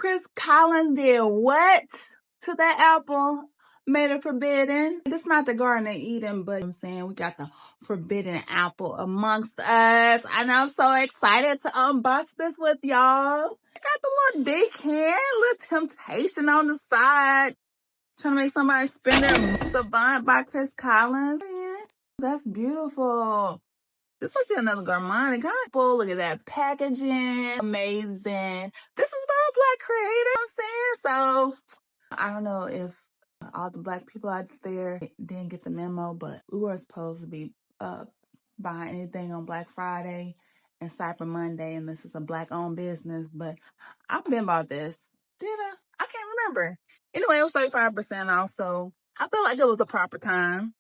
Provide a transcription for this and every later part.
Chris Collins did what to that apple? Made it forbidden. This is not the Garden of Eden, but I'm saying we got the forbidden apple amongst us. And I'm so excited to unbox this with y'all. I got the little decant, little temptation on the side. Trying to make somebody spend their savant by Chris Collins. Yeah, that's beautiful. This must be another gourmand. Kind of full. Look at that packaging. Amazing. This is by a Black creator, I'm saying. So I don't know if all the Black people out there didn't get the memo, but we were supposed to be buying anything on Black Friday and Cyber Monday, and this is a Black-owned business. But I've been about this. Did I? I can't remember. Anyway, it was 35% off, so I feel like it was the proper time.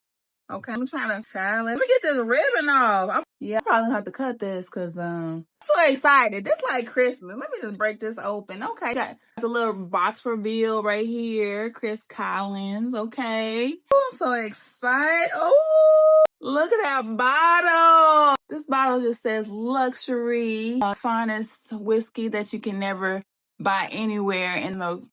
Okay, I'm trying to let me get this ribbon off. I'm probably gonna have to cut this because I'm so excited. This like Christmas. Let me just break this open. Okay, got the little box reveal right here. Chris Collins. Okay. Oh, I'm so excited. Oh, look at that bottle. This bottle just says luxury, finest whiskey that you can never buy anywhere in the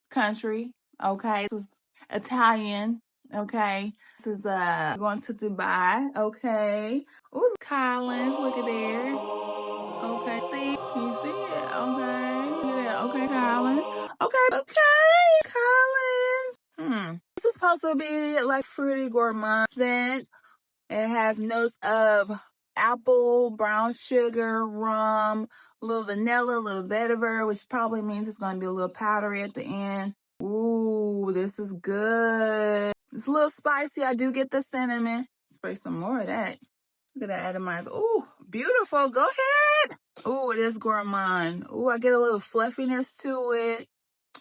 country. Okay, this is Italian. Okay, this is going to Dubai. Okay, ooh, Collins, look at there. Okay, see, can you see it? Okay, look at that. Okay, Collins. Okay, Collins. This is supposed to be like fruity gourmand scent. It has notes of apple, brown sugar, rum, a little vanilla, a little vetiver, which probably means it's going to be a little powdery at the end. Ooh, this is good. It's a little spicy. I do get the cinnamon. Spray some more of that. Look at that atomizer. Ooh, beautiful. Go ahead. Ooh, it is gourmand. Ooh, I get a little fluffiness to it.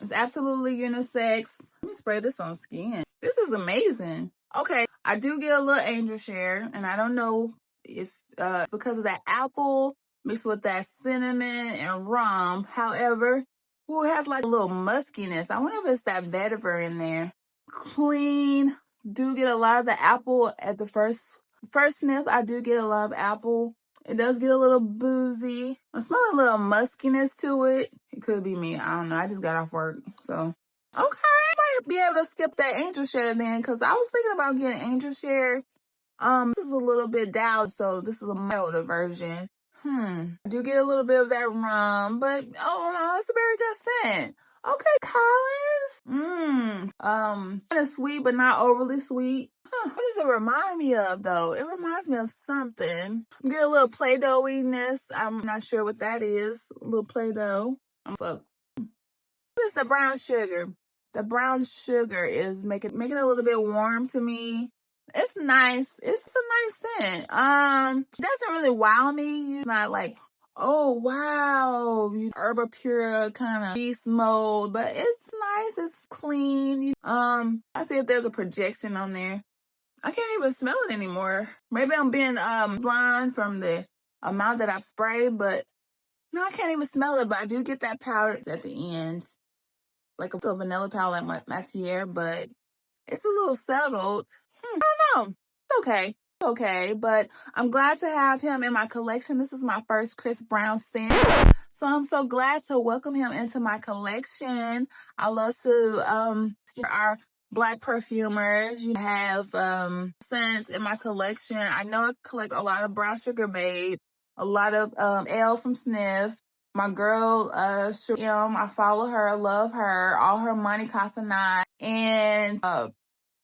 It's absolutely unisex. Let me spray this on skin. This is amazing. Okay, I do get a little angel share, and I don't know if it's because of that apple mixed with that cinnamon and rum. However, ooh, it has like a little muskiness. I wonder if it's that vetiver in there. Clean. Do get a lot of the apple at the first sniff. I do get a lot of apple. It does get a little boozy. I smell a little muskiness to it. It could be me. I don't know. I just got off work. So, okay. I might be able to skip that angel share then because I was thinking about getting angel share. This is a little bit down, so this is a milder version. I do get a little bit of that rum, but oh no, it's a very good scent. Okay, Collins. Kind of sweet, but not overly sweet. What does it remind me of, though? It reminds me of something. I'm getting a little Play-Doh-iness. I'm not sure what that is. A little Play-Doh. What is the brown sugar? The brown sugar is making it a little bit warm to me. It's nice. It's a nice scent. It doesn't really wow me. It's not like, oh wow, herba pura kind of beast mode, but it's nice. It's clean. I see if there's a projection on there. I can't even smell it anymore. Maybe I'm being blind from the amount that I've sprayed, but no, I can't even smell it. But I do get that powder at the end, like a vanilla powder like Matiere, but it's a little settled. I don't know. It's okay. It's okay, but I'm glad to have him in my collection. This is my first Chris Brown scent. So I'm so glad to welcome him into my collection. I love to our Black perfumers. You have scents in my collection. I know I collect a lot of Brown Sugar Babe, a lot of L from Sniff. My girl, I follow her, love her. All her money costs a nine. And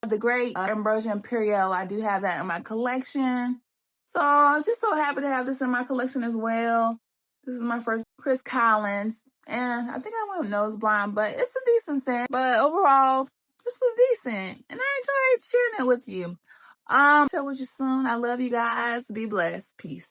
the great Ambrosia Imperial, I do have that in my collection. So I'm just so happy to have this in my collection as well. This is my first Chris Collins. And I think I went nose blind, but it's a decent scent. But overall, this was decent. And I enjoyed sharing it with you. Chill with you soon. I love you guys. Be blessed. Peace.